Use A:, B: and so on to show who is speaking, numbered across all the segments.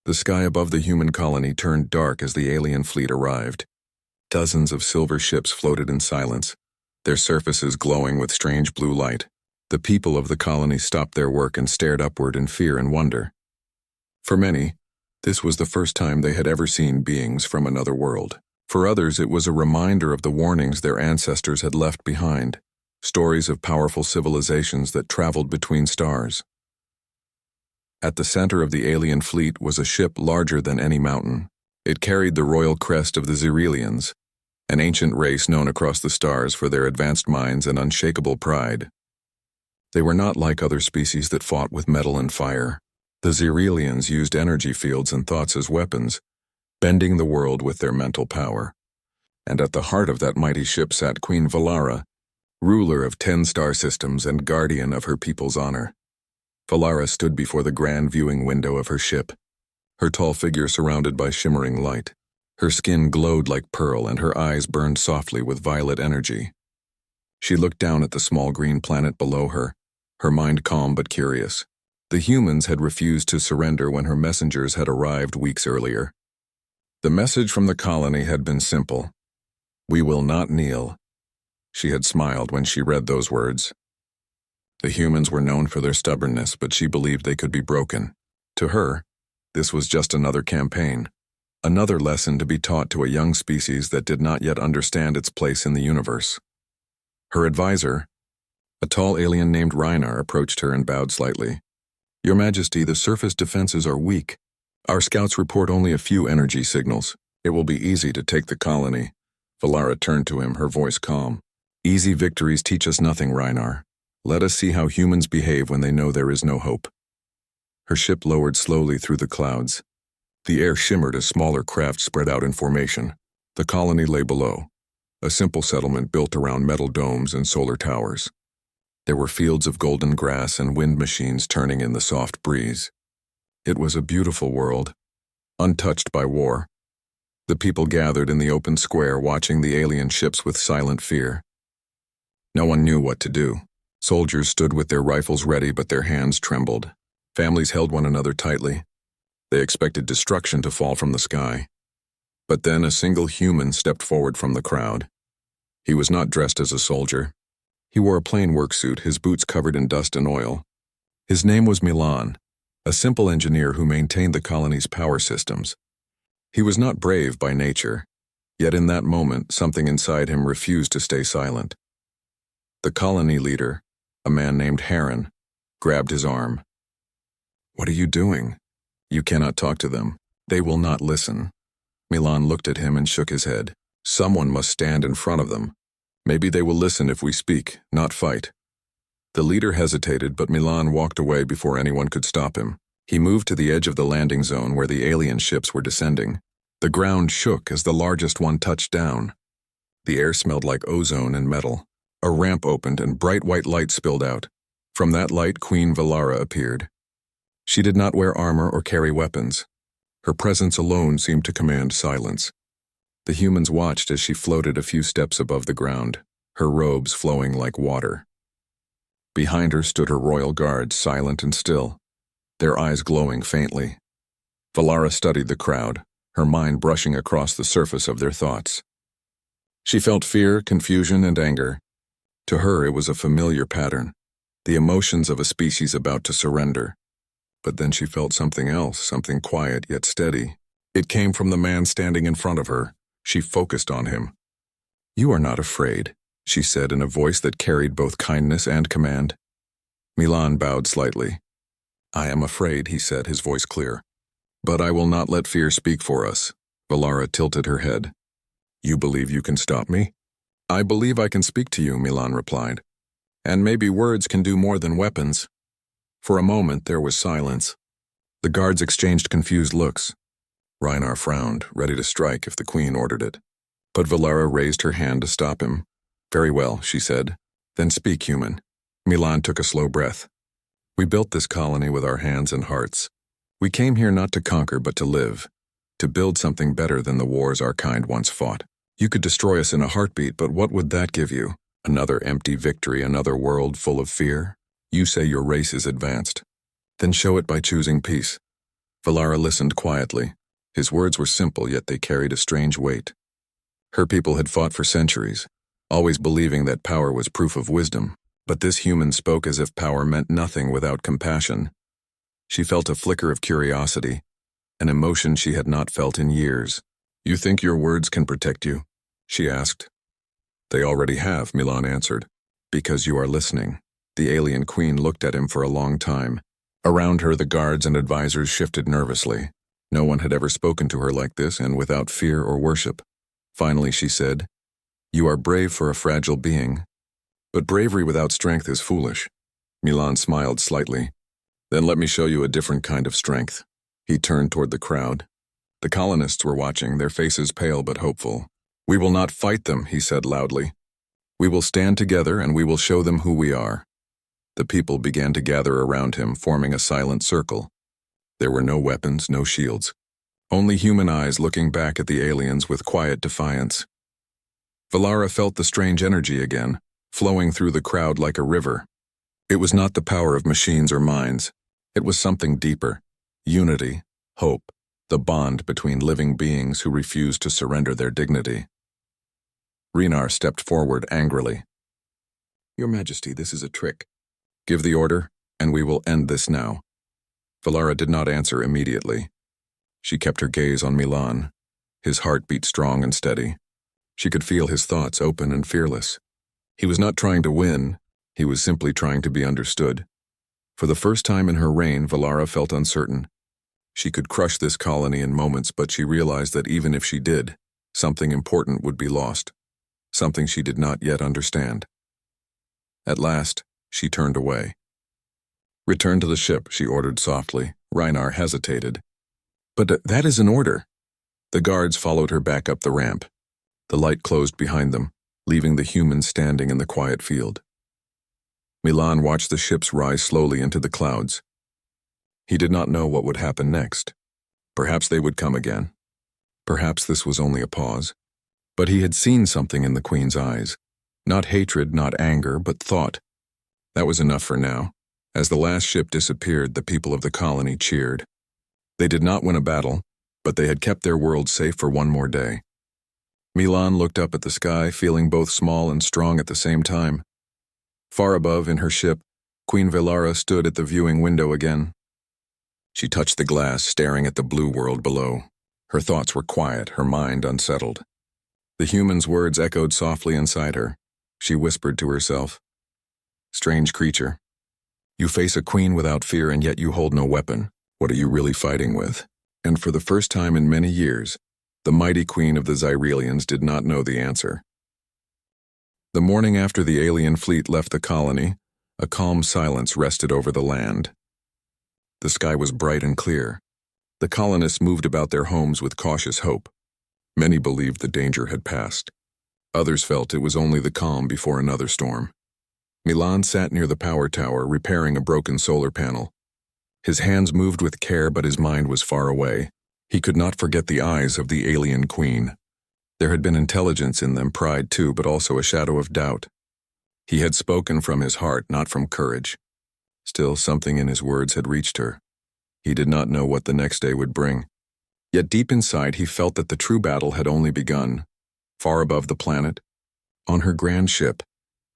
A: The sky above the human colony turned dark as the alien fleet arrived. Dozens of silver ships floated in silence, their surfaces glowing with strange blue light. The people of the colony stopped their work and stared upward in fear and wonder. For many, this was the first time they had ever seen beings from another world. For others, it was a reminder of the warnings their ancestors had left behind, stories of powerful civilizations that traveled between stars. At the center of the alien fleet was a ship larger than any mountain. It carried the royal crest of the Xerelians, an ancient race known across the stars for their advanced minds and unshakable pride. They were not like other species that fought with metal and fire. The Xerelians used energy fields and thoughts as weapons, bending the world with their mental power. And at the heart of that mighty ship sat Queen Valara, ruler of 10 star systems and guardian of her people's honor. Valara stood before the grand viewing window of her ship, her tall figure surrounded by shimmering light. Her skin glowed like pearl and her eyes burned softly with violet energy. She looked down at the small green planet below her, her mind calm but curious. The humans had refused to surrender when her messengers had arrived weeks earlier. The message from the colony had been simple. "We will not kneel." She had smiled when she read those words. The humans were known for their stubbornness, but she believed they could be broken. To her, this was just another campaign, another lesson to be taught to a young species that did not yet understand its place in the universe. Her advisor, a tall alien named Reinar, approached her and bowed slightly. "Your Majesty, the surface defenses are weak. Our scouts report only a few energy signals. It will be easy to take the colony." Valara turned to him, her voice calm. "Easy victories teach us nothing, Reinar. Let us see how humans behave when they know there is no hope." Her ship lowered slowly through the clouds. The air shimmered as smaller craft spread out in formation. The colony lay below, a simple settlement built around metal domes and solar towers. There were fields of golden grass and wind machines turning in the soft breeze. It was a beautiful world, untouched by war. The people gathered in the open square watching the alien ships with silent fear. No one knew what to do. Soldiers stood with their rifles ready, but their hands trembled. Families held one another tightly. They expected destruction to fall from the sky. But then a single human stepped forward from the crowd. He was not dressed as a soldier. He wore a plain work suit, his boots covered in dust and oil. His name was Milan, a simple engineer who maintained the colony's power systems. He was not brave by nature, yet in that moment something inside him refused to stay silent. The colony leader, a man named Heron, grabbed his arm. "What are you doing? You cannot talk to them. They will not listen." Milan looked at him and shook his head. "Someone must stand in front of them. Maybe they will listen if we speak, not fight." The leader hesitated, but Milan walked away before anyone could stop him. He moved to the edge of the landing zone where the alien ships were descending. The ground shook as the largest one touched down. The air smelled like ozone and metal. A ramp opened and bright white light spilled out. From that light, Queen Valara appeared. She did not wear armor or carry weapons. Her presence alone seemed to command silence. The humans watched as she floated a few steps above the ground, her robes flowing like water. Behind her stood her royal guards, silent and still, their eyes glowing faintly. Valara studied the crowd, her mind brushing across the surface of their thoughts. She felt fear, confusion, and anger. To her, it was a familiar pattern, the emotions of a species about to surrender. But then she felt something else, something quiet yet steady. It came from the man standing in front of her. She focused on him. "You are not afraid," she said in a voice that carried both kindness and command. Milan bowed slightly. "I am afraid," he said, his voice clear. "But I will not let fear speak for us." Valara tilted her head. "You believe you can stop me?" "I believe I can speak to you," Milan replied. "And maybe words can do more than weapons." For a moment there was silence. The guards exchanged confused looks. Reinar frowned, ready to strike if the queen ordered it. But Valara raised her hand to stop him. "Very well," she said. "Then speak, human." Milan took a slow breath. "We built this colony with our hands and hearts. We came here not to conquer but to live, to build something better than the wars our kind once fought. You could destroy us in a heartbeat, but what would that give you? Another empty victory, another world full of fear? You say your race is advanced. Then show it by choosing peace. Valara listened quietly. His words were simple, yet they carried a strange weight. Her people had fought for centuries, always believing that power was proof of wisdom, but this human spoke as if power meant nothing without compassion. She felt a flicker of curiosity, an emotion she had not felt in years. "You think your words can protect you?" she asked. "They already have," Milan answered. "Because you are listening." The alien queen looked at him for a long time. Around her, the guards and advisors shifted nervously. No one had ever spoken to her like this, and without fear or worship. Finally, she said, "You are brave for a fragile being. But bravery without strength is foolish." Milan smiled slightly. "Then let me show you a different kind of strength." He turned toward the crowd. The colonists were watching, their faces pale but hopeful. "We will not fight them," he said loudly. "We will stand together and we will show them who we are." The people began to gather around him, forming a silent circle. There were no weapons, no shields. Only human eyes looking back at the aliens with quiet defiance. Valara felt the strange energy again, flowing through the crowd like a river. It was not the power of machines or minds. It was something deeper. Unity, hope, the bond between living beings who refused to surrender their dignity. Renar stepped forward angrily. "Your Majesty, this is a trick. Give the order, and we will end this now." Valara did not answer immediately. She kept her gaze on Milan. His heart beat strong and steady. She could feel his thoughts open and fearless. He was not trying to win, he was simply trying to be understood. For the first time in her reign, Valara felt uncertain. She could crush this colony in moments, but she realized that even if she did, something important would be lost. Something she did not yet understand. At last, she turned away. "Return to the ship," she ordered softly. Renar hesitated. "But that is an order." The guards followed her back up the ramp. The light closed behind them, leaving the humans standing in the quiet field. Milan watched the ships rise slowly into the clouds. He did not know what would happen next. Perhaps they would come again. Perhaps this was only a pause. But he had seen something in the Queen's eyes. Not hatred, not anger, but thought. That was enough for now. As the last ship disappeared, the people of the colony cheered. They did not win a battle, but they had kept their world safe for one more day. Milan looked up at the sky, feeling both small and strong at the same time. Far above, in her ship, Queen Valara stood at the viewing window again. She touched the glass, staring at the blue world below. Her thoughts were quiet, her mind unsettled. The human's words echoed softly inside her. She whispered to herself, "Strange creature. You face a queen without fear, and yet you hold no weapon. What are you really fighting with?" And for the first time in many years, the mighty queen of the Xyrelians did not know the answer. The morning after the alien fleet left the colony, a calm silence rested over the land. The sky was bright and clear. The colonists moved about their homes with cautious hope. Many believed the danger had passed. Others felt it was only the calm before another storm. Milan sat near the power tower, repairing a broken solar panel. His hands moved with care, but his mind was far away. He could not forget the eyes of the alien queen. There had been intelligence in them, pride too, but also a shadow of doubt. He had spoken from his heart, not from courage. Still, something in his words had reached her. He did not know what the next day would bring. Yet deep inside, he felt that the true battle had only begun. Far above the planet, on her grand ship,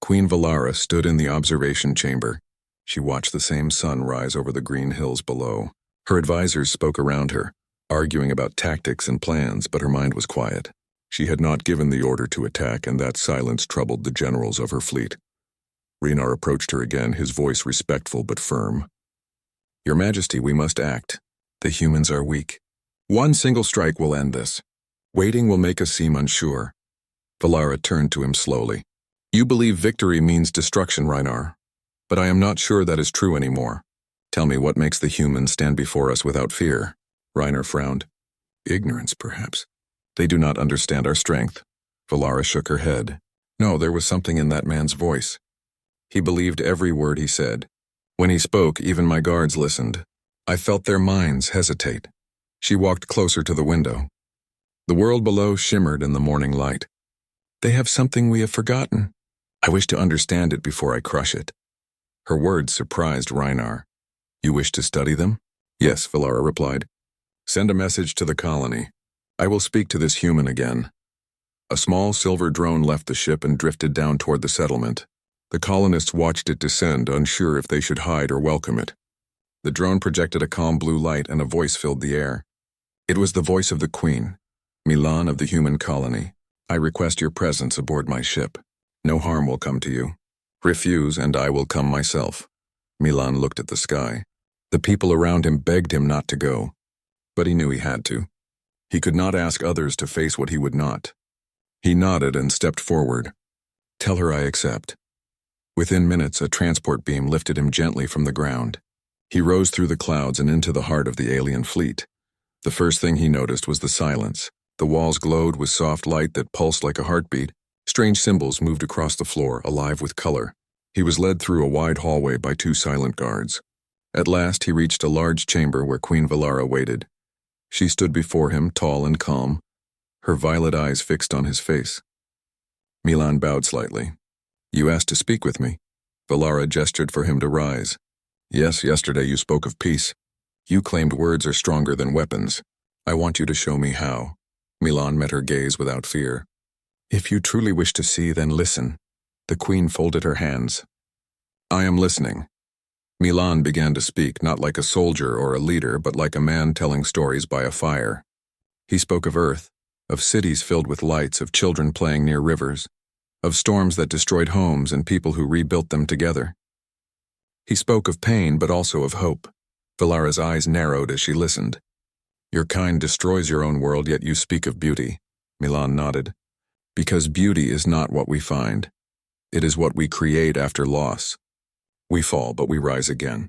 A: Queen Valara stood in the observation chamber. She watched the same sun rise over the green hills below. Her advisors spoke around her, arguing about tactics and plans, but her mind was quiet. She had not given the order to attack, and that silence troubled the generals of her fleet. Renar approached her again, his voice respectful but firm. "Your Majesty, we must act. The humans are weak. One single strike will end this. Waiting will make us seem unsure." Valara turned to him slowly. "You believe victory means destruction, Renar, but I am not sure that is true anymore. Tell me, what makes the humans stand before us without fear?" Renar frowned. "Ignorance, perhaps. They do not understand our strength." Valara shook her head. No, there was something in that man's voice. He believed every word he said. When he spoke, even my guards listened. I felt their minds hesitate. She walked closer to the window. The world below shimmered in the morning light. "They have something we have forgotten. I wish to understand it before I crush it." Her words surprised Renar. "You wish to study them?" "Yes," Valara replied. Send a message to the colony. I will speak to this human again. A small silver drone left the ship and drifted down toward the settlement. The colonists watched it descend, unsure if they should hide or welcome it. The drone projected a calm blue light and a voice filled the air. It was the voice of the Queen. Milan of the human colony. I request your presence aboard my ship. No harm will come to you. Refuse and I will come myself. Milan looked at the sky. The people around him begged him not to go. But he knew he had to. He could not ask others to face what he would not. He nodded and stepped forward. Tell her I accept. Within minutes, a transport beam lifted him gently from the ground. He rose through the clouds and into the heart of the alien fleet. The first thing he noticed was the silence. The walls glowed with soft light that pulsed like a heartbeat. Strange symbols moved across the floor, alive with color. He was led through a wide hallway by two silent guards. At last, he reached a large chamber where Queen Valara waited. She stood before him, tall and calm, her violet eyes fixed on his face. Milan bowed slightly. You asked to speak with me. Valara gestured for him to rise. Yes, yesterday you spoke of peace. You claimed words are stronger than weapons. I want you to show me how. Milan met her gaze without fear. If you truly wish to see, then listen. The Queen folded her hands. I am listening. Milan began to speak, not like a soldier or a leader, but like a man telling stories by a fire. He spoke of Earth, of cities filled with lights, of children playing near rivers, of storms that destroyed homes and people who rebuilt them together. He spoke of pain, but also of hope. Valara's eyes narrowed as she listened. Your kind destroys your own world, yet you speak of beauty. Milan nodded. Because beauty is not what we find. It is what we create after loss. We fall, but we rise again.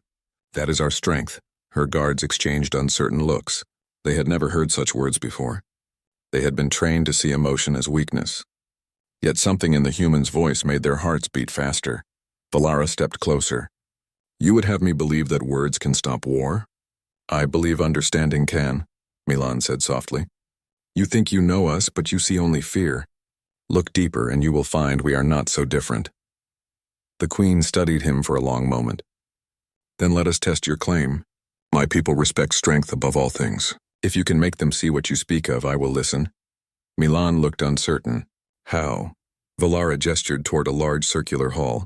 A: That is our strength. Her guards exchanged uncertain looks. They had never heard such words before. They had been trained to see emotion as weakness. Yet something in the human's voice made their hearts beat faster. Valara stepped closer. You would have me believe that words can stop war? I believe understanding can, Milan said softly. You think you know us, but you see only fear. Look deeper and you will find we are not so different. The Queen studied him for a long moment. Then let us test your claim. My people respect strength above all things. If you can make them see what you speak of, I will listen. Milan looked uncertain. How? Valara gestured toward a large circular hall.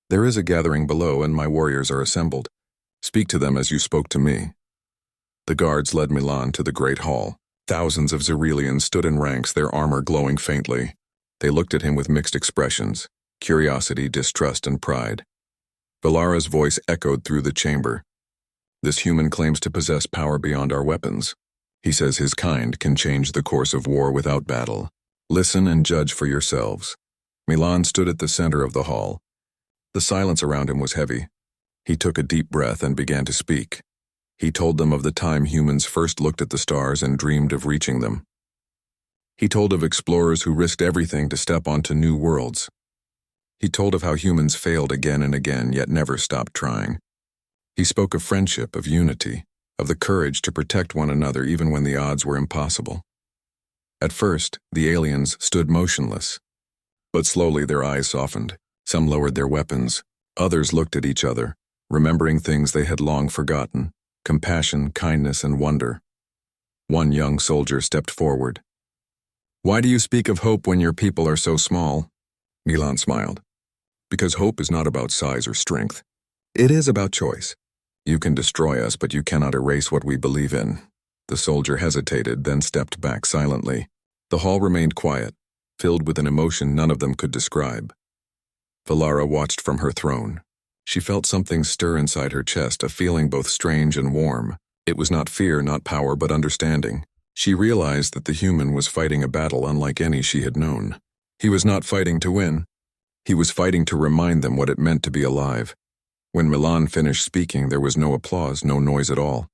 A: There is a gathering below and my warriors are assembled. Speak to them as you spoke to me. The guards led Milan to the great hall. Thousands of Xerelians stood in ranks, their armor glowing faintly. They looked at him with mixed expressions. Curiosity, distrust, and pride. Valara's voice echoed through the chamber. This human claims to possess power beyond our weapons. He says his kind can change the course of war without battle. Listen and judge for yourselves. Milan stood at the center of the hall. The silence around him was heavy. He took a deep breath and began to speak. He told them of the time humans first looked at the stars and dreamed of reaching them. He told of explorers who risked everything to step onto new worlds. He told of how humans failed again and again, yet never stopped trying. He spoke of friendship, of unity, of the courage to protect one another even when the odds were impossible. At first, the aliens stood motionless. But slowly their eyes softened. Some lowered their weapons. Others looked at each other, remembering things they had long forgotten. Compassion, kindness, and wonder. One young soldier stepped forward. Why do you speak of hope when your people are so small? Milan smiled. Because hope is not about size or strength. It is about choice. You can destroy us, but you cannot erase what we believe in. The soldier hesitated, then stepped back silently. The hall remained quiet, filled with an emotion none of them could describe. Valara watched from her throne. She felt something stir inside her chest, a feeling both strange and warm. It was not fear, not power, but understanding. She realized that the human was fighting a battle unlike any she had known. He was not fighting to win. He was fighting to remind them what it meant to be alive. When Milan finished speaking, there was no applause, no noise at all.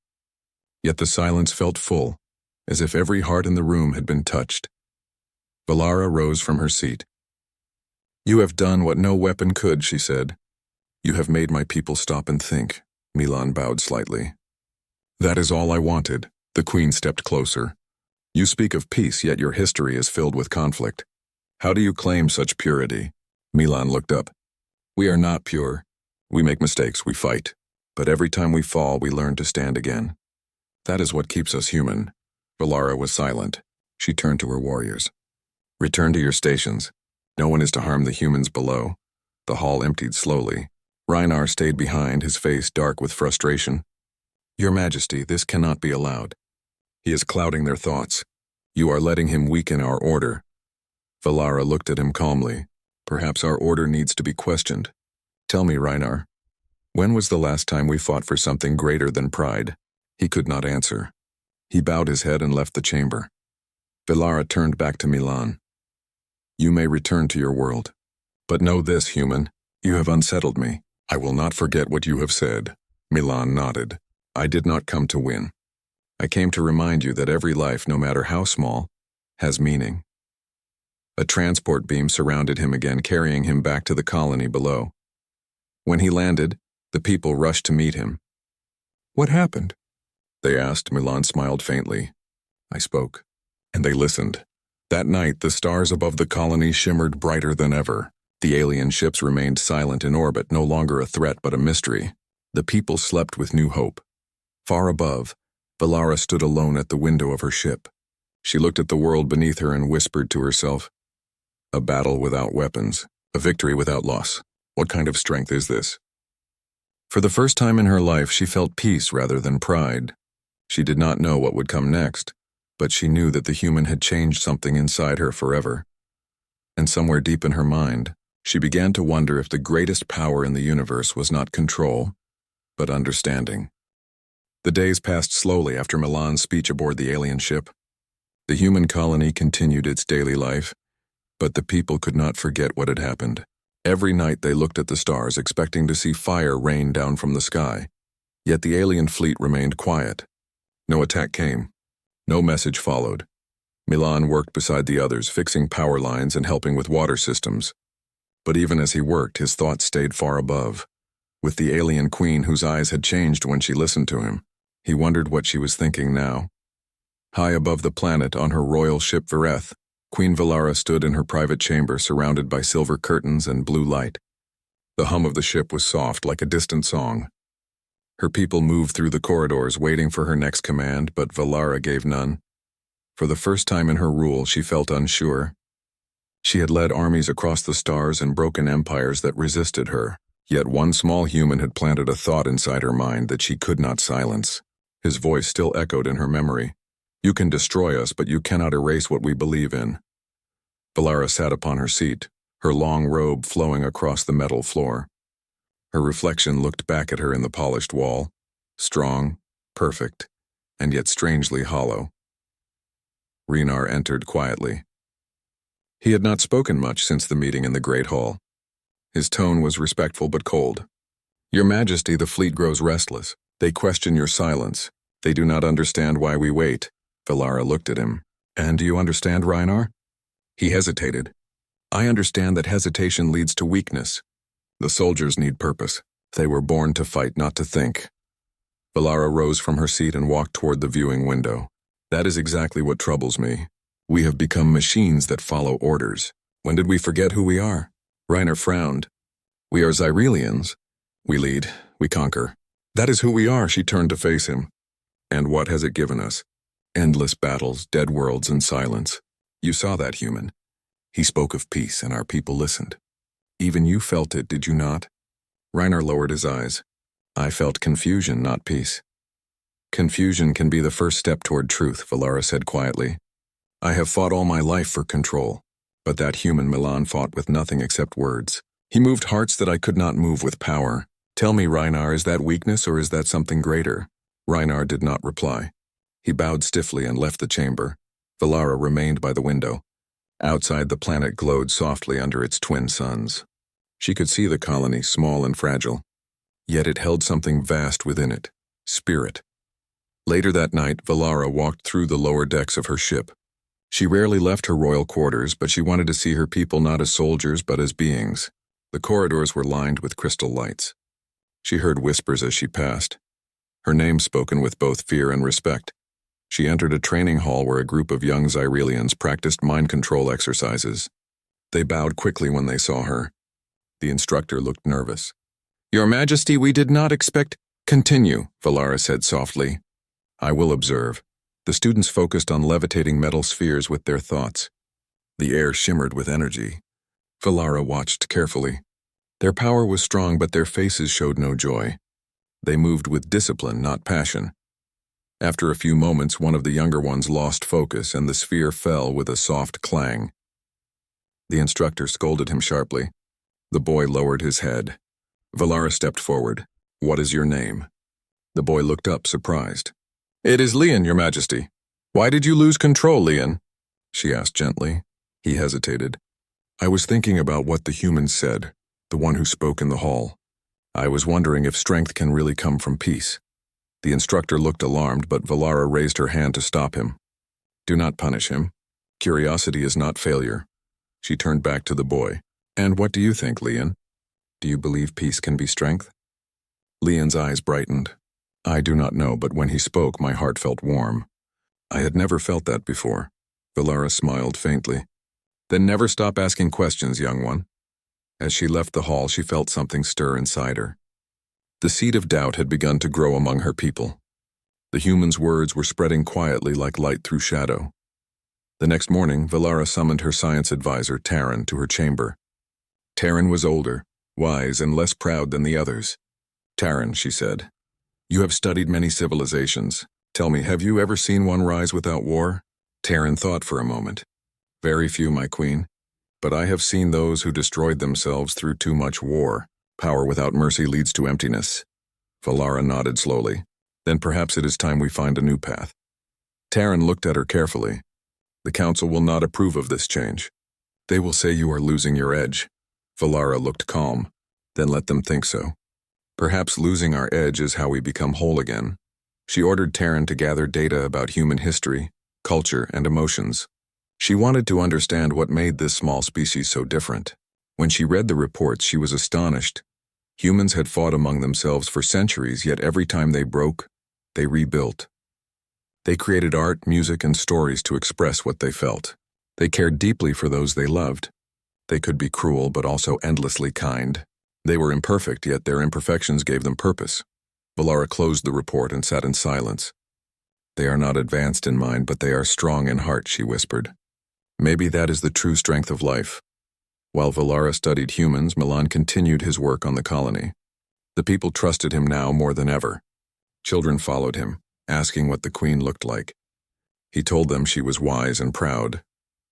A: Yet the silence felt full, as if every heart in the room had been touched. Valara rose from her seat. You have done what no weapon could, she said. You have made my people stop and think. Milan bowed slightly. That is all I wanted. The Queen stepped closer. You speak of peace, yet your history is filled with conflict. How do you claim such purity? Milan looked up. We are not pure. We make mistakes, we fight. But every time we fall, we learn to stand again. That is what keeps us human. Valara was silent. She turned to her warriors. Return to your stations. No one is to harm the humans below. The hall emptied slowly. Reinar stayed behind, his face dark with frustration. Your Majesty, this cannot be allowed. He is clouding their thoughts. You are letting him weaken our order. Valara looked at him calmly. Perhaps our order needs to be questioned. Tell me, Reinar, when was the last time we fought for something greater than pride? He could not answer. He bowed his head and left the chamber. Valara turned back to Milan. You may return to your world. But know this, human. You have unsettled me. I will not forget what you have said. Milan nodded. I did not come to win. I came to remind you that every life, no matter how small, has meaning. A transport beam surrounded him again, carrying him back to the colony below. When he landed, the people rushed to meet him. What happened? They asked. Milan smiled faintly. I spoke, and they listened. That night, the stars above the colony shimmered brighter than ever. The alien ships remained silent in orbit, no longer a threat but a mystery. The people slept with new hope. Far above, Valara stood alone at the window of her ship. She looked at the world beneath her and whispered to herself, a battle without weapons, a victory without loss. What kind of strength is this? For the first time in her life, she felt peace rather than pride. She did not know what would come next, but she knew that the human had changed something inside her forever. And somewhere deep in her mind, she began to wonder if the greatest power in the universe was not control, but understanding. The days passed slowly after Milan's speech aboard the alien ship. The human colony continued its daily life, but the people could not forget what had happened. Every night they looked at the stars, expecting to see fire rain down from the sky. Yet the alien fleet remained quiet. No attack came. No message followed. Milan worked beside the others, fixing power lines and helping with water systems. But even as he worked, his thoughts stayed far above. With the alien queen whose eyes had changed when she listened to him, he wondered what she was thinking now. High above the planet, on her royal ship Vareth, Queen Valara stood in her private chamber surrounded by silver curtains and blue light. The hum of the ship was soft, like a distant song. Her people moved through the corridors, waiting for her next command, but Valara gave none. For the first time in her rule, she felt unsure. She had led armies across the stars and broken empires that resisted her, yet one small human had planted a thought inside her mind that she could not silence. His voice still echoed in her memory. You can destroy us, but you cannot erase what we believe in. Valara sat upon her seat, her long robe flowing across the metal floor. Her reflection looked back at her in the polished wall, strong, perfect, and yet strangely hollow. Reinar entered quietly. He had not spoken much since the meeting in the Great Hall. His tone was respectful but cold. Your Majesty, the fleet grows restless. They question your silence. They do not understand why we wait. Valara looked at him. And do you understand, Reinar? He hesitated. I understand that hesitation leads to weakness. The soldiers need purpose. They were born to fight, not to think. Valara rose from her seat and walked toward the viewing window. That is exactly what troubles me. We have become machines that follow orders. When did we forget who we are? Reinar frowned. We are Xyrelians. We lead, we conquer. That is who we are, she turned to face him. And what has it given us? Endless battles, dead worlds, and silence. You saw that, human. He spoke of peace, and our people listened. Even you felt it, did you not? Reinar lowered his eyes. I felt confusion, not peace. Confusion can be the first step toward truth, Valara said quietly. I have fought all my life for control, but that human Milan fought with nothing except words. He moved hearts that I could not move with power. Tell me, Reinar, is that weakness or is that something greater? Reinar did not reply. He bowed stiffly and left the chamber. Valara remained by the window. Outside, the planet glowed softly under its twin suns. She could see the colony, small and fragile. Yet it held something vast within it, spirit. Later that night, Valara walked through the lower decks of her ship. She rarely left her royal quarters, but she wanted to see her people not as soldiers but as beings. The corridors were lined with crystal lights. She heard whispers as she passed, her name spoken with both fear and respect. She entered a training hall where a group of young Xyrelians practiced mind control exercises. They bowed quickly when they saw her. The instructor looked nervous. Your Majesty, we did not expect— Continue, Valara said softly. I will observe. The students focused on levitating metal spheres with their thoughts. The air shimmered with energy. Valara watched carefully. Their power was strong, but their faces showed no joy. They moved with discipline, not passion. After a few moments, one of the younger ones lost focus, and the sphere fell with a soft clang. The instructor scolded him sharply. The boy lowered his head. Valara stepped forward. "What is your name?" The boy looked up, surprised. "It is Leon, Your Majesty." "Why did you lose control, Leon?" she asked gently. He hesitated. "I was thinking about what the humans said, the one who spoke in the hall. I was wondering if strength can really come from peace." The instructor looked alarmed, but Valara raised her hand to stop him. "Do not punish him. Curiosity is not failure." She turned back to the boy. "And what do you think, Leon? Do you believe peace can be strength?" Leon's eyes brightened. "I do not know, but when he spoke, my heart felt warm. I had never felt that before." Valara smiled faintly. "Then never stop asking questions, young one." As she left the hall, she felt something stir inside her. The seed of doubt had begun to grow among her people. The human's words were spreading quietly like light through shadow. The next morning, Valara summoned her science advisor, Taryn, to her chamber. Taryn was older, wise, and less proud than the others. "Taryn," she said, "you have studied many civilizations. Tell me, have you ever seen one rise without war?" Taryn thought for a moment. "Very few, my queen. But I have seen those who destroyed themselves through too much war. Power without mercy leads to emptiness." Valara nodded slowly. "Then perhaps it is time we find a new path." Taryn looked at her carefully. "The council will not approve of this change. They will say you are losing your edge." Valara looked calm. "Then let them think so. Perhaps losing our edge is how we become whole again." She ordered Taryn to gather data about human history, culture, and emotions. She wanted to understand what made this small species so different. When she read the reports, she was astonished. Humans had fought among themselves for centuries, yet every time they broke, they rebuilt. They created art, music, and stories to express what they felt. They cared deeply for those they loved. They could be cruel, but also endlessly kind. They were imperfect, yet their imperfections gave them purpose. Valara closed the report and sat in silence. "They are not advanced in mind, but they are strong in heart," she whispered. "Maybe that is the true strength of life." While Valara studied humans, Milan continued his work on the colony. The people trusted him now more than ever. Children followed him, asking what the queen looked like. He told them she was wise and proud,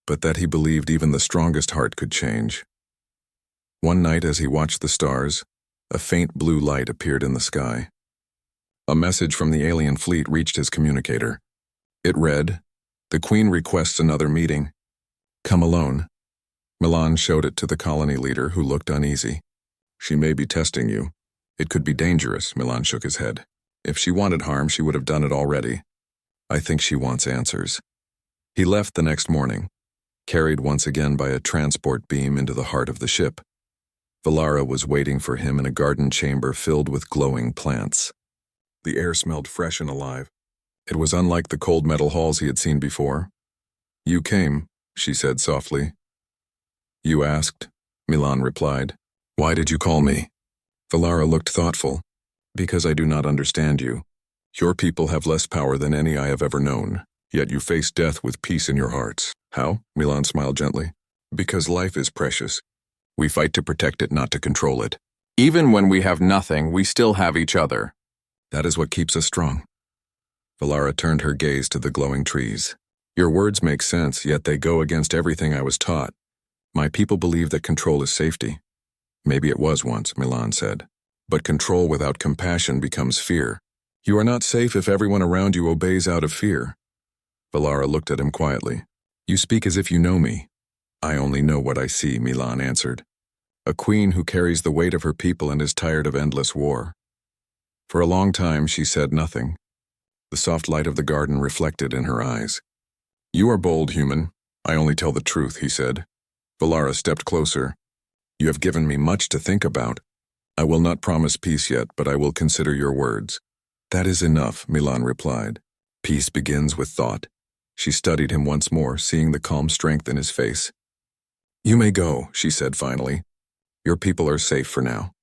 A: but that he believed even the strongest heart could change. One night, as he watched the stars, a faint blue light appeared in the sky. A message from the alien fleet reached his communicator. It read, "The Queen requests another meeting. Come alone." Milan showed it to the colony leader, who looked uneasy. "She may be testing you. It could be dangerous," Milan shook his head. "If she wanted harm, she would have done it already. I think she wants answers." He left the next morning, carried once again by a transport beam into the heart of the ship. Valara was waiting for him in a garden chamber filled with glowing plants. The air smelled fresh and alive. It was unlike the cold metal halls he had seen before. "You came," she said softly. "You asked," Milan replied. "Why did you call me?" Valara looked thoughtful. "Because I do not understand you. Your people have less power than any I have ever known, yet you face death with peace in your hearts." "How?" Milan smiled gently. "Because life is precious. We fight to protect it, not to control it. Even when we have nothing, we still have each other. That is what keeps us strong." Valara turned her gaze to the glowing trees. "Your words make sense, yet they go against everything I was taught. My people believe that control is safety." "Maybe it was once," Milan said. "But control without compassion becomes fear. You are not safe if everyone around you obeys out of fear." Valara looked at him quietly. "You speak as if you know me." "I only know what I see," Milan answered. "A queen who carries the weight of her people and is tired of endless war." For a long time she said nothing. The soft light of the garden reflected in her eyes. "You are bold, human. I only tell the truth," he said. Valara stepped closer. "You have given me much to think about. I will not promise peace yet, but I will consider your words." "That is enough," Milan replied. "Peace begins with thought." She studied him once more, seeing the calm strength in his face. "You may go," she said finally. "Your people are safe for now."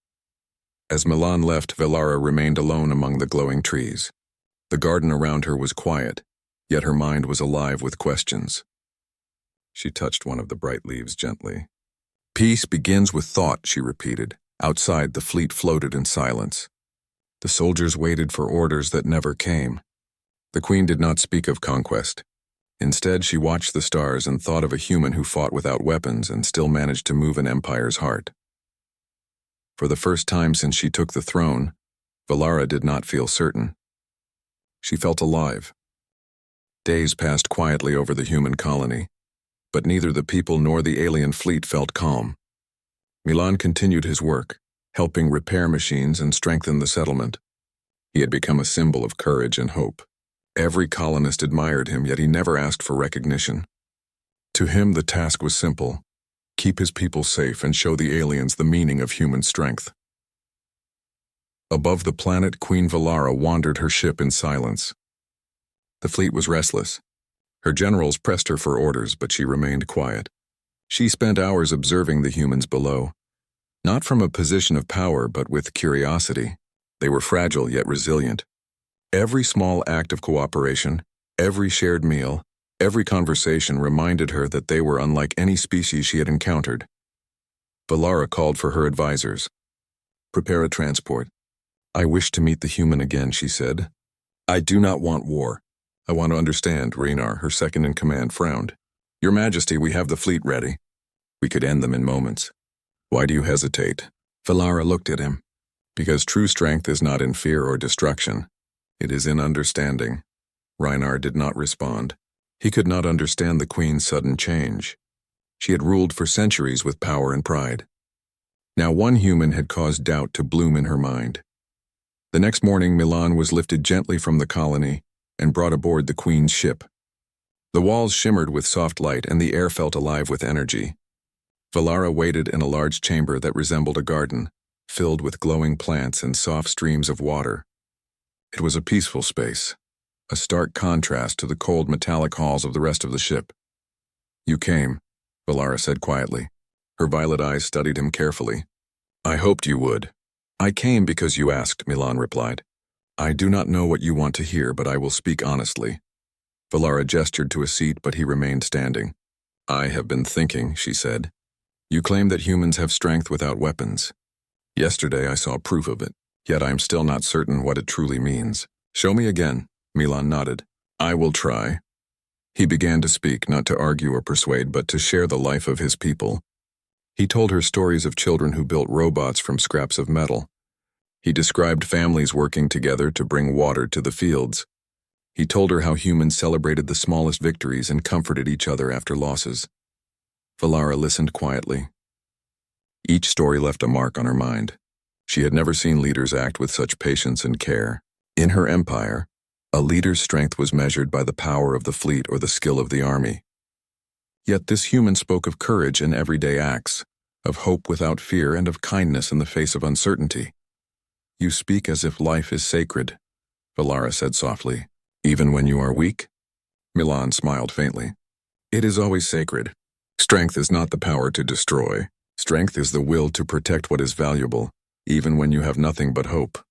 A: As Milan left, Valara remained alone among the glowing trees. The garden around her was quiet, yet her mind was alive with questions. She touched one of the bright leaves gently. "Peace begins with thought," she repeated. Outside, the fleet floated in silence. The soldiers waited for orders that never came. The queen did not speak of conquest. Instead, she watched the stars and thought of a human who fought without weapons and still managed to move an empire's heart. For the first time since she took the throne, Valara did not feel certain. She felt alive. Days passed quietly over the human colony, but neither the people nor the alien fleet felt calm. Milan continued his work, helping repair machines and strengthen the settlement. He had become a symbol of courage and hope. Every colonist admired him, yet he never asked for recognition. To him, the task was simple: keep his people safe and show the aliens the meaning of human strength. Above the planet, Queen Valara wandered her ship in silence. The fleet was restless. Her generals pressed her for orders, but she remained quiet. She spent hours observing the humans below, not from a position of power, but with curiosity. They were fragile yet resilient. Every small act of cooperation, every shared meal, every conversation reminded her that they were unlike any species she had encountered. Valara called for her advisors. "Prepare a transport. I wish to meet the human again," she said. "I do not want war. I want to understand." Renar, her second-in-command, frowned. "Your Majesty, we have the fleet ready. We could end them in moments." "Why do you hesitate?" Valara looked at him. "Because true strength is not in fear or destruction. It is in understanding." Renar did not respond. He could not understand the queen's sudden change. She had ruled for centuries with power and pride. Now one human had caused doubt to bloom in her mind. The next morning, Milan was lifted gently from the colony and brought aboard the queen's ship. The walls shimmered with soft light and the air felt alive with energy. Valara waited in a large chamber that resembled a garden, filled with glowing plants and soft streams of water. It was a peaceful space, a stark contrast to the cold metallic halls of the rest of the ship. "You came," Valara said quietly. Her violet eyes studied him carefully. "I hoped you would." "I came because you asked," Milan replied. "I do not know what you want to hear, but I will speak honestly." Valara gestured to a seat, but he remained standing. "I have been thinking," she said. "You claim that humans have strength without weapons. Yesterday I saw proof of it, yet I am still not certain what it truly means." "Show me again," Milan nodded. "I will try." He began to speak, not to argue or persuade, but to share the life of his people. He told her stories of children who built robots from scraps of metal. He described families working together to bring water to the fields. He told her how humans celebrated the smallest victories and comforted each other after losses. Valara listened quietly. Each story left a mark on her mind. She had never seen leaders act with such patience and care. In her empire, a leader's strength was measured by the power of the fleet or the skill of the army. Yet this human spoke of courage in everyday acts, of hope without fear, and of kindness in the face of uncertainty. "You speak as if life is sacred," Valara said softly. "Even when you are weak?" Milan smiled faintly. "It is always sacred. Strength is not the power to destroy. Strength is the will to protect what is valuable, even when you have nothing but hope."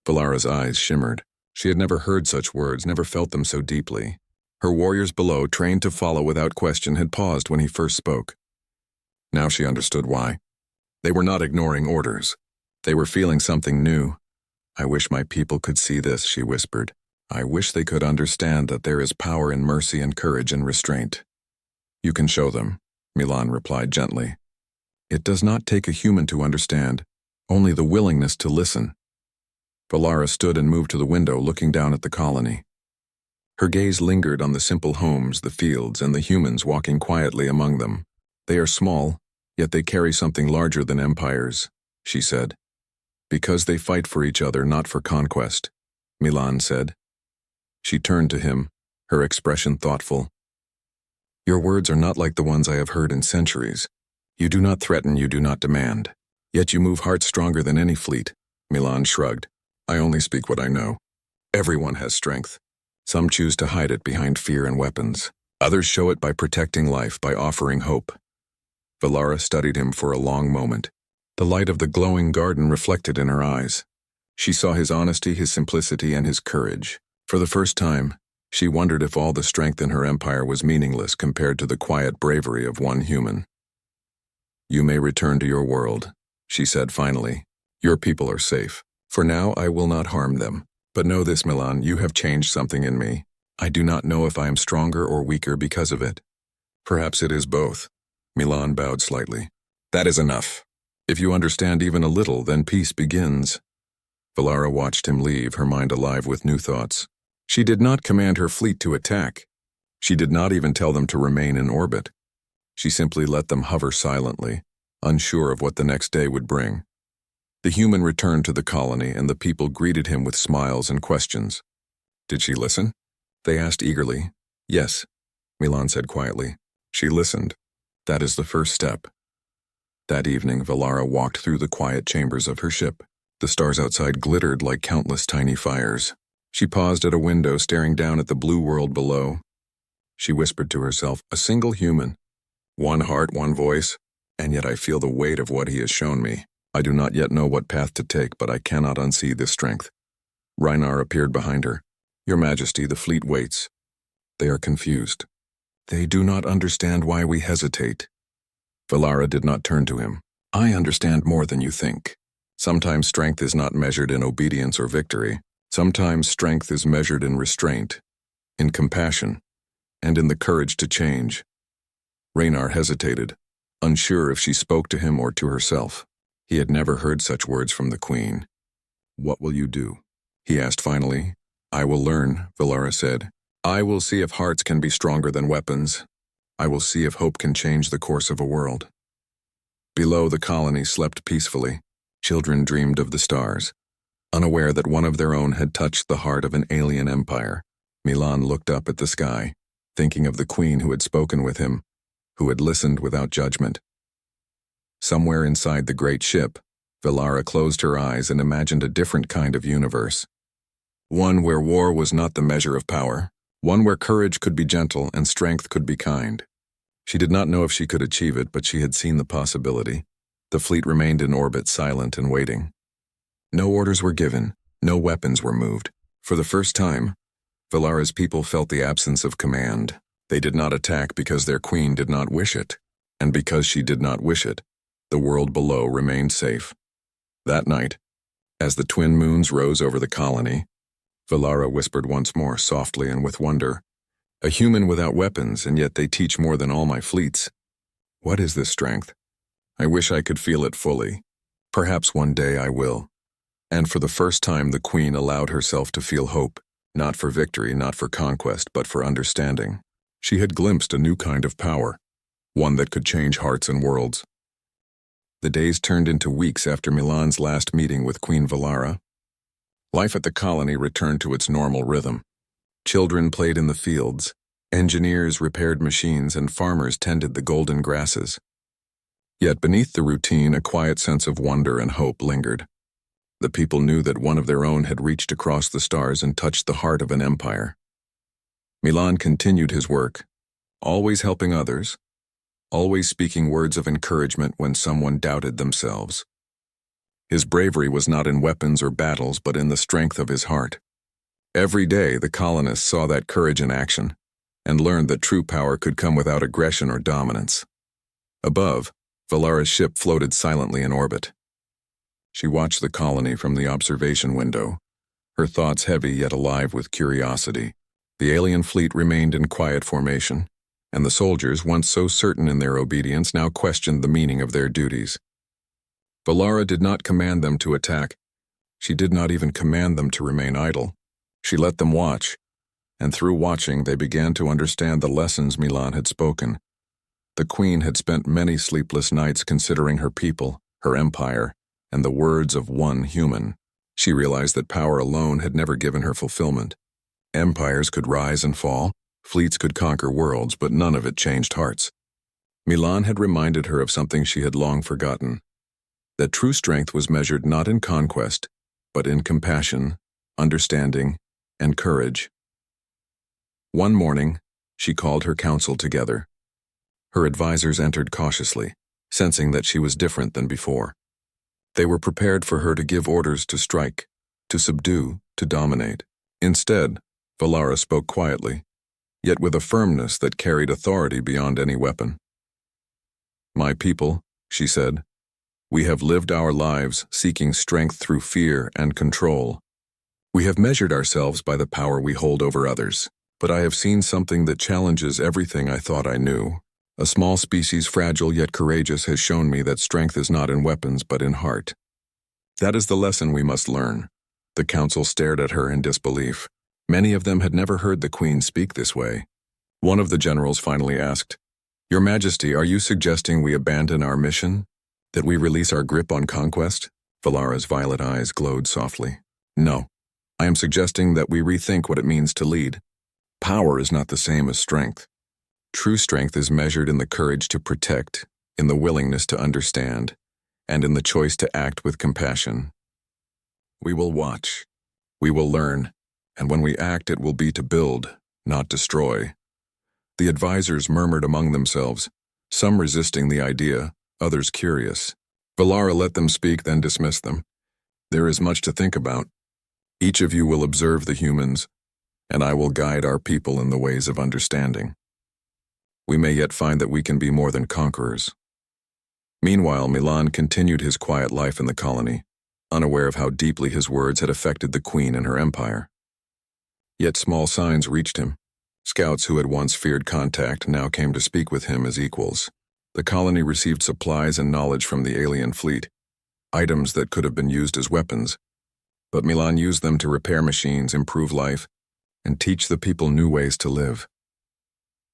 A: Valara's eyes shimmered. She had never heard such words, never felt them so deeply. Her warriors below, trained to follow without question, had paused when he first spoke. Now she understood why. They were not ignoring orders. They were feeling something new. "I wish my people could see this," she whispered. "I wish they could understand that there is power in mercy and courage and restraint." "You can show them," Milan replied gently. "It does not take a human to understand, only the willingness to listen." Valara stood and moved to the window, looking down at the colony. Her gaze lingered on the simple homes, the fields, and the humans walking quietly among them. "They are small, yet they carry something larger than empires," she said. "Because they fight for each other, not for conquest," Milan said. She turned to him, her expression thoughtful. "Your words are not like the ones I have heard in centuries. You do not threaten, you do not demand. Yet you move hearts stronger than any fleet." Milan shrugged. "I only speak what I know. Everyone has strength. Some choose to hide it behind fear and weapons. Others show it by protecting life, by offering hope." Valara studied him for a long moment. The light of the glowing garden reflected in her eyes. She saw his honesty, his simplicity, and his courage. For the first time, she wondered if all the strength in her empire was meaningless compared to the quiet bravery of one human. "You may return to your world," she said finally. "Your people are safe. For now, I will not harm them. But know this, Milan, you have changed something in me. I do not know if I am stronger or weaker because of it." "Perhaps it is both." Milan bowed slightly. "That is enough. If you understand even a little, then peace begins." Valara watched him leave, her mind alive with new thoughts. She did not command her fleet to attack. She did not even tell them to remain in orbit. She simply let them hover silently, unsure of what the next day would bring. The human returned to the colony, and the people greeted him with smiles and questions. "Did she listen?" they asked eagerly. "Yes," Milan said quietly. "She listened. That is the first step." That evening, Valara walked through the quiet chambers of her ship. The stars outside glittered like countless tiny fires. She paused at a window, staring down at the blue world below. She whispered to herself, "A single human. One heart, one voice, and yet I feel the weight of what he has shown me. I do not yet know what path to take, but I cannot unsee this strength." Reinar appeared behind her. "Your Majesty, the fleet waits. They are confused. They do not understand why we hesitate." Valara did not turn to him. "I understand more than you think. Sometimes strength is not measured in obedience or victory. Sometimes strength is measured in restraint, in compassion, and in the courage to change." Reinar hesitated, unsure if she spoke to him or to herself. He had never heard such words from the Queen. "What will you do?" he asked finally. "I will learn," Valara said. "I will see if hearts can be stronger than weapons. I will see if hope can change the course of a world." Below, the colony slept peacefully. Children dreamed of the stars, unaware that one of their own had touched the heart of an alien empire. Milan looked up at the sky, thinking of the Queen who had spoken with him, who had listened without judgment. Somewhere inside the great ship, Valara closed her eyes and imagined a different kind of universe. One where war was not the measure of power, one where courage could be gentle and strength could be kind. She did not know if she could achieve it, but she had seen the possibility. The fleet remained in orbit, silent and waiting. No orders were given, no weapons were moved. For the first time, Valara's people felt the absence of command. They did not attack because their queen did not wish it, and because she did not wish it, the world below remained safe. That night, as the twin moons rose over the colony, Valara whispered once more, softly and with wonder, "A human without weapons, and yet they teach more than all my fleets. What is this strength? I wish I could feel it fully. Perhaps one day I will." And for the first time, the Queen allowed herself to feel hope, not for victory, not for conquest, but for understanding. She had glimpsed a new kind of power, one that could change hearts and worlds. The days turned into weeks after Milan's last meeting with Queen Valara. Life at the colony returned to its normal rhythm. Children played in the fields, engineers repaired machines, and farmers tended the golden grasses. Yet beneath the routine, a quiet sense of wonder and hope lingered. The people knew that one of their own had reached across the stars and touched the heart of an empire. Milan continued his work, always helping others, always speaking words of encouragement when someone doubted themselves. His bravery was not in weapons or battles, but in the strength of his heart. Every day, the colonists saw that courage in action, and learned that true power could come without aggression or dominance. Above, Valara's ship floated silently in orbit. She watched the colony from the observation window, her thoughts heavy yet alive with curiosity. The alien fleet remained in quiet formation, and the soldiers, once so certain in their obedience, now questioned the meaning of their duties. Valara did not command them to attack. She did not even command them to remain idle. She let them watch, and through watching they began to understand the lessons Milan had spoken. The Queen had spent many sleepless nights considering her people, her empire, and the words of one human. She realized that power alone had never given her fulfillment. Empires could rise and fall, fleets could conquer worlds, but none of it changed hearts. Milan had reminded her of something she had long forgotten, that true strength was measured not in conquest, but in compassion, understanding, and courage. One morning, she called her council together. Her advisors entered cautiously, sensing that she was different than before. They were prepared for her to give orders to strike, to subdue, to dominate. Instead, Valara spoke quietly, yet with a firmness that carried authority beyond any weapon. "My people," she said, "we have lived our lives seeking strength through fear and control. We have measured ourselves by the power we hold over others, but I have seen something that challenges everything I thought I knew. A small species, fragile yet courageous, has shown me that strength is not in weapons but in heart. That is the lesson we must learn." The council stared at her in disbelief. Many of them had never heard the queen speak this way. One of the generals finally asked, "Your Majesty, are you suggesting we abandon our mission? That we release our grip on conquest?" Valara's violet eyes glowed softly. "No. I am suggesting that we rethink what it means to lead. Power is not the same as strength. True strength is measured in the courage to protect, in the willingness to understand, and in the choice to act with compassion. We will watch. We will learn. And when we act, it will be to build, not destroy." The advisors murmured among themselves, some resisting the idea, others curious. Valara let them speak, then dismissed them. "There is much to think about. Each of you will observe the humans, and I will guide our people in the ways of understanding. We may yet find that we can be more than conquerors." Meanwhile, Milan continued his quiet life in the colony, unaware of how deeply his words had affected the queen and her empire. Yet small signs reached him. Scouts who had once feared contact now came to speak with him as equals. The colony received supplies and knowledge from the alien fleet, items that could have been used as weapons, but Milan used them to repair machines, improve life, and teach the people new ways to live.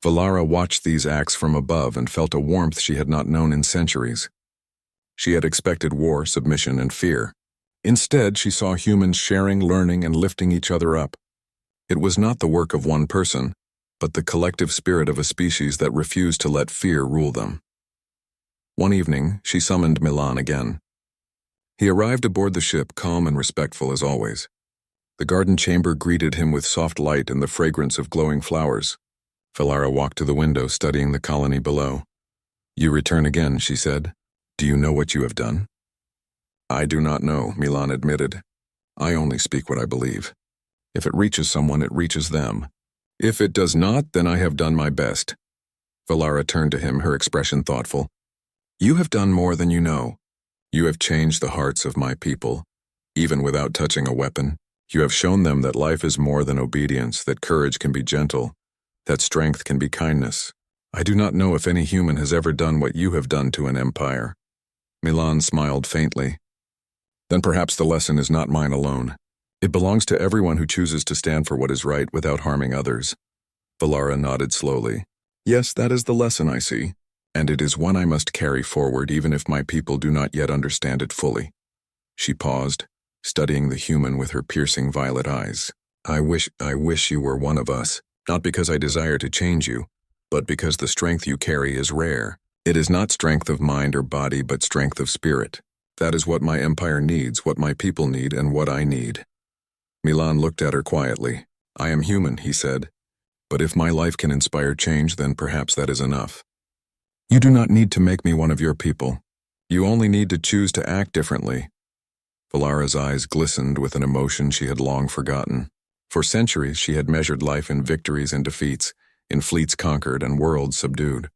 A: Valara watched these acts from above and felt a warmth she had not known in centuries. She had expected war, submission, and fear. Instead, she saw humans sharing, learning, and lifting each other up. It was not the work of one person, but the collective spirit of a species that refused to let fear rule them. One evening, she summoned Milan again. He arrived aboard the ship, calm and respectful as always. The garden chamber greeted him with soft light and the fragrance of glowing flowers. Valara walked to the window, studying the colony below. "You return again," she said. "Do you know what you have done?" "I do not know," Milan admitted. "I only speak what I believe. If it reaches someone, it reaches them. If it does not, then I have done my best." Valara turned to him, her expression thoughtful. "You have done more than you know. You have changed the hearts of my people. Even without touching a weapon, you have shown them that life is more than obedience, that courage can be gentle, that strength can be kindness. I do not know if any human has ever done what you have done to an empire." Milan smiled faintly. "Then perhaps the lesson is not mine alone. It belongs to everyone who chooses to stand for what is right without harming others." Valara nodded slowly. "Yes, that is the lesson I see, and it is one I must carry forward even if my people do not yet understand it fully." She paused, studying the human with her piercing violet eyes. I wish you were one of us, not because I desire to change you, but because the strength you carry is rare. It is not strength of mind or body, but strength of spirit. That is what my empire needs, what my people need, and what I need." Milan looked at her quietly. "I am human," he said, "but if my life can inspire change, then perhaps that is enough. You do not need to make me one of your people. You only need to choose to act differently." Valara's eyes glistened with an emotion she had long forgotten. For centuries, she had measured life in victories and defeats, in fleets conquered and worlds subdued.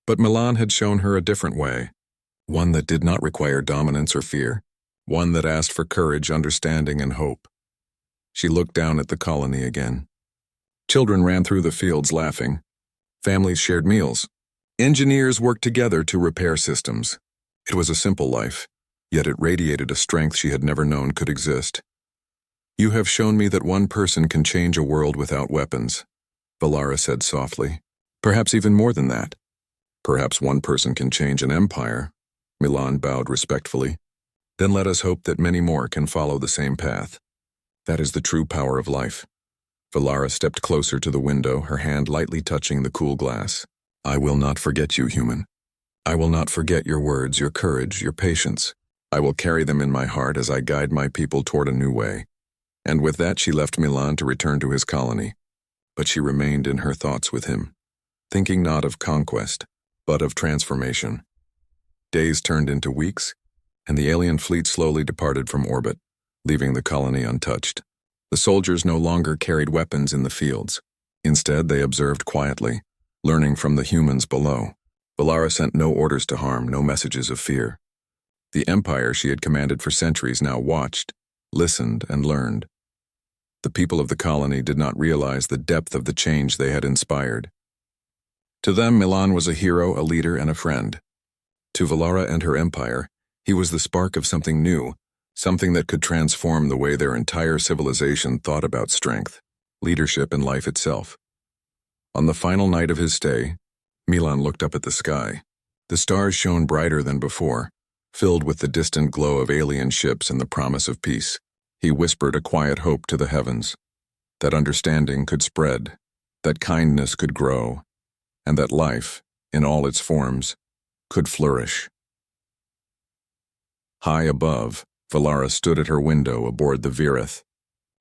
A: But Milan had shown her a different way, one that did not require dominance or fear, one that asked for courage, understanding, and hope. She looked down at the colony again. Children ran through the fields laughing. Families shared meals. Engineers worked together to repair systems. It was a simple life, yet it radiated a strength she had never known could exist. "You have shown me that one person can change a world without weapons," Valara said softly. "Perhaps even more than that. Perhaps one person can change an empire." Milan bowed respectfully. "Then let us hope that many more can follow the same path. That is the true power of life." Valara stepped closer to the window, her hand lightly touching the cool glass. "I will not forget you, human. I will not forget your words, your courage, your patience. I will carry them in my heart as I guide my people toward a new way." And with that, she left Milan to return to his colony. But she remained in her thoughts with him, thinking not of conquest, but of transformation. Days turned into weeks, and the alien fleet slowly departed from orbit, leaving the colony untouched. The soldiers no longer carried weapons in the fields. Instead, they observed quietly, learning from the humans below. Valara sent no orders to harm, no messages of fear. The empire she had commanded for centuries now watched, listened, and learned. The people of the colony did not realize the depth of the change they had inspired. To them, Milan was a hero, a leader, and a friend. To Valara and her empire, he was the spark of something new, something that could transform the way their entire civilization thought about strength, leadership, and life itself. On the final night of his stay, Milan looked up at the sky. The stars shone brighter than before, filled with the distant glow of alien ships and the promise of peace. He whispered a quiet hope to the heavens, that understanding could spread, that kindness could grow, and that life, in all its forms, could flourish. High above, Valara stood at her window aboard the Virith.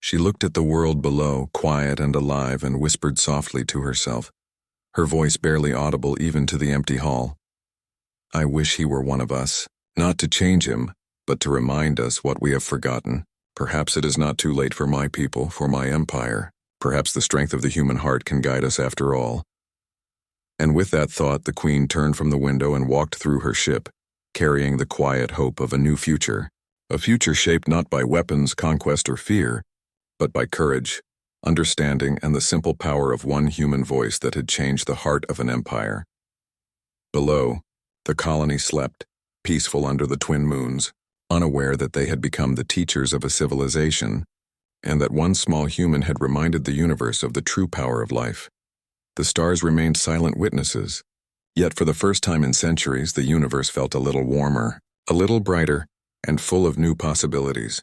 A: She looked at the world below, quiet and alive, and whispered softly to herself, her voice barely audible even to the empty hall. I wish he were one of us, not to change him, but to remind us what we have forgotten. Perhaps it is not too late for my people, for my empire. Perhaps the strength of the human heart can guide us after all. And with that thought, the queen turned from the window and walked through her ship, carrying the quiet hope of a new future. A future shaped not by weapons, conquest, or fear, but by courage, understanding, and the simple power of one human voice that had changed the heart of an empire. Below, the colony slept, peaceful under the twin moons, unaware that they had become the teachers of a civilization, and that one small human had reminded the universe of the true power of life. The stars remained silent witnesses, yet for the first time in centuries, the universe felt a little warmer, a little brighter, and full of new possibilities.